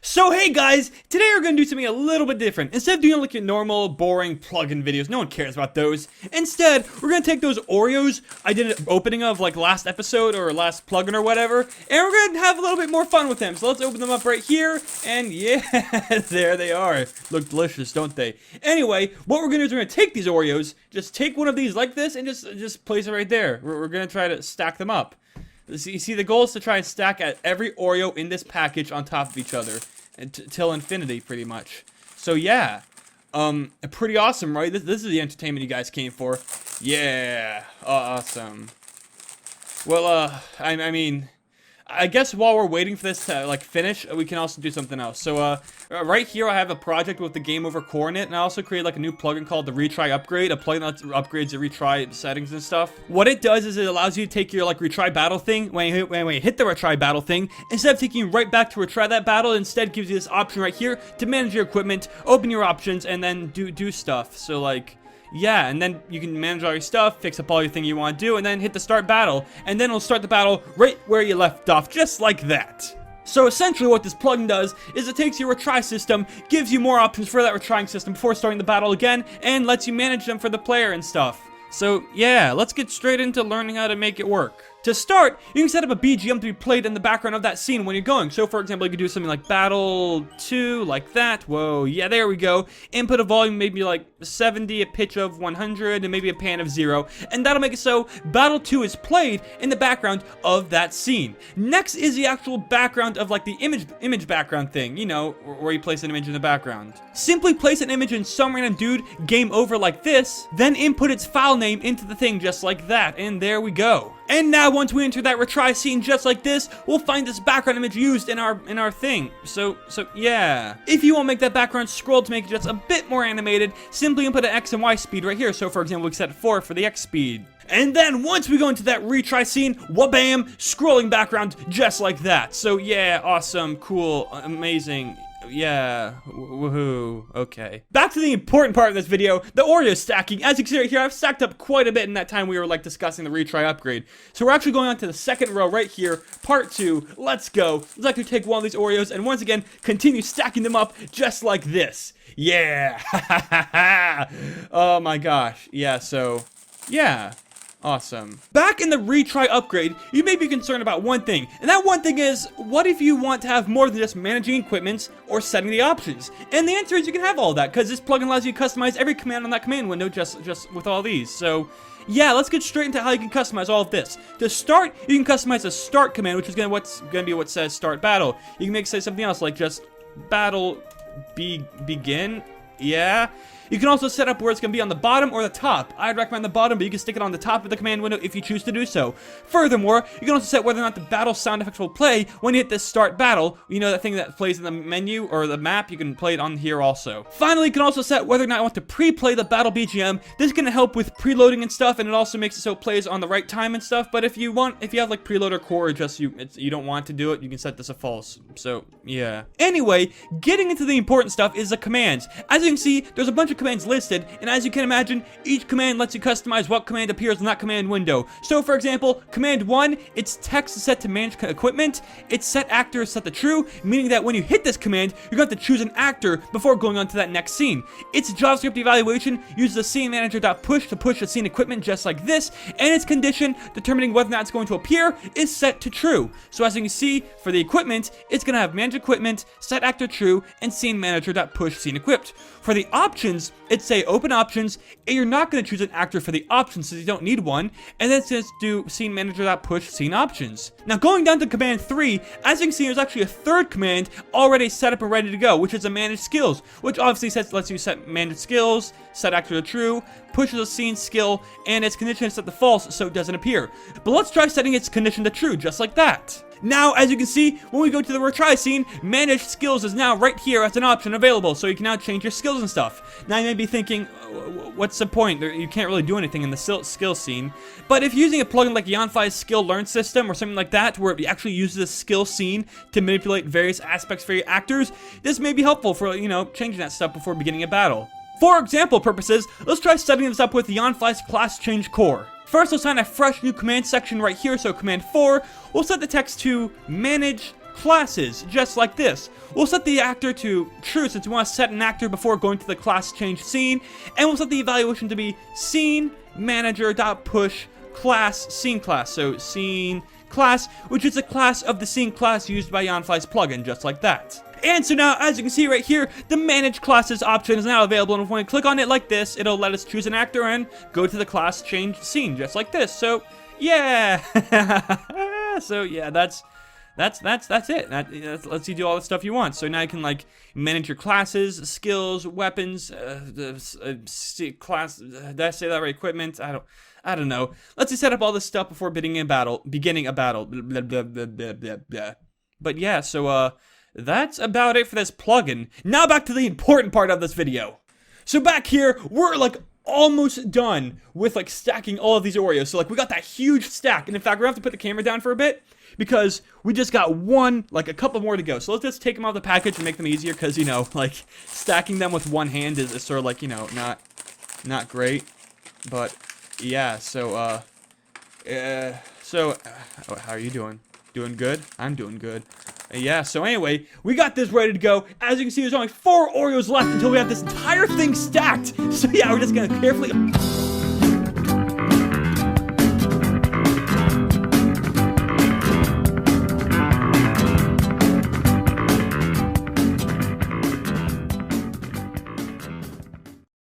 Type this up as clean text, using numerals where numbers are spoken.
So hey guys, today we're going to do something a little bit different. Instead of doing like your normal, boring plugin videos, no one cares about those. Instead, we're going to take those Oreos I did an opening of like last episode or last plugin or whatever, and we're going to have a little bit more fun with them. So let's open them up right here, and yeah, there they are. Look delicious, don't they? Anyway, what we're going to do is we're going to take these Oreos, just take one of these like this, and just place it right there. We're going to try to stack them up. You see, the goal is to try and stack at every Oreo in this package on top of each other. Till infinity, pretty much. So yeah, pretty awesome, right? This is the entertainment you guys came for. Yeah, awesome. Well, I mean, I guess while we're waiting for this to like finish, we can also do something else. So right here I have a project with the game over core in it, and I also created like a new plugin called the Retry upgrade, a plugin that upgrades the retry settings and stuff. What it does is it allows you to take your like retry battle thing, when you hit the retry battle thing, instead of taking you right back to retry that battle, it instead gives you this option right here to manage your equipment, open your options, and then do stuff. So like, yeah, and then you can manage all your stuff, fix up all your thing you want to do, and then hit the start battle. And then it'll start the battle right where you left off, just like that. So essentially what this plugin does is it takes your retry system, gives you more options for that retrying system before starting the battle again, and lets you manage them for the player and stuff. So yeah, let's get straight into learning how to make it work. To start, you can set up a BGM to be played in the background of that scene when you're going. So for example, you could do something like Battle 2, like that. Whoa, yeah, there we go. Input a volume maybe like 70, a pitch of 100, and maybe a pan of 0. And that'll make it so Battle 2 is played in the background of that scene. Next is the actual background of like the image background thing, you know, where you place an image in the background. Simply place an image in some random dude, game over like this, then input its file name into the thing just like that, and there we go. And now once we enter that retry scene just like this, we'll find this background image used in our thing. So yeah. If you want to make that background scroll to make it just a bit more animated, simply input an X and Y speed right here. So for example, we can set 4 for the X speed. And then once we go into that retry scene, wha-bam, scrolling background just like that. So yeah, awesome, cool, amazing. Yeah, woohoo, okay. Back to the important part of this video, the Oreo stacking. As you can see right here, I've stacked up quite a bit in that time we were like discussing the retry upgrade. So we're actually going on to the second row right here, part 2, let's go. Let's actually take one of these Oreos and once again, continue stacking them up just like this. Yeah, oh my gosh, yeah, so, yeah. Awesome. Back in the retry upgrade, you may be concerned about one thing, and that one thing is, what if you want to have more than just managing equipment or setting the options? And the answer is you can have all that, because this plugin allows you to customize every command on that command window just with all these. So yeah, let's get straight into how you can customize all of this. To start, you can customize a start command, which is going to be what says start battle. You can make say something else like just battle begin. Yeah. You can also set up where it's going to be on the bottom or the top. I'd recommend the bottom, but you can stick it on the top of the command window if you choose to do so. Furthermore, you can also set whether or not the battle sound effects will play when you hit this start battle. You know, that thing that plays in the menu or the map, you can play it on here also. Finally, you can also set whether or not you want to pre-play the battle BGM. This is going to help with preloading and stuff, and it also makes it so it plays on the right time and stuff. But if you have like preload or core, or just you don't want to do it, you can set this a false. So yeah. Anyway, getting into the important stuff is the commands. As you can see, there's a bunch of commands listed, and as you can imagine, each command lets you customize what command appears in that command window. So for example, command 1, its text is set to manage equipment, its set actor is set to true, meaning that when you hit this command, you're going to have to choose an actor before going on to that next scene. Its JavaScript evaluation uses the scene manager.push to push the scene equipment just like this, and its condition determining whether or not it's going to appear is set to true. So as you can see, for the equipment, it's going to have manage equipment, set actor true, and scene manager.push scene equipped. For the options, it's say open options, and you're not going to choose an actor for the options since you don't need one, and then it's going to do scene manager.push scene options. Now going down to command 3, as you can see, there's actually a third command already set up and ready to go, which is a manage skills, which obviously lets you set manage skills, set actor to true, pushes a scene skill, and its condition is set to false so it doesn't appear. But let's try setting its condition to true, just like that. Now, as you can see, when we go to the retry scene, manage skills is now right here as an option available, so you can now change your skills and stuff. Now you may be thinking, what's the point? You can't really do anything in the skill scene. But if you're using a plugin like Yanfi's skill learn system or something like that, where it actually uses the skill scene to manipulate various aspects for your actors, this may be helpful for, you know, changing that stuff before beginning a battle. For example purposes, let's try setting this up with Yanfi's class change core. First, let's find a fresh new command section right here, so command 4, we'll set the text to manage classes, just like this. We'll set the actor to true since we want to set an actor before going to the class change scene, and we'll set the evaluation to be scene manager.push class scene class. So scene class, which is a class of the scene class used by Yanfly's plugin, just like that. And so now, as you can see right here, the Manage Classes option is now available, and if we click on it like this, it'll let us choose an actor and go to the class change scene, just like this. So, yeah! So, yeah, that's it. That lets you do all the stuff you want. So now you can, like, manage your classes, skills, weapons, class, did I say that right? Equipment? I don't know. Let's just set up all this stuff before beginning a battle. Blah, blah, blah, blah, blah, blah. But yeah, so, that's about it for this plugin. Now back to the important part of this video. So back here, we're like almost done with like stacking all of these Oreos. So like we got that huge stack. And in fact, we're gonna have to put the camera down for a bit because we just got a couple more to go. So let's just take them out of the package and make them easier because, you know, like stacking them with one hand is sort of like, you know, not great. But yeah, so, how are you doing? Doing good? I'm doing good. Yeah, so anyway, we got this ready to go. As you can see, there's only 4 Oreos left until we have this entire thing stacked. So yeah, we're just gonna carefully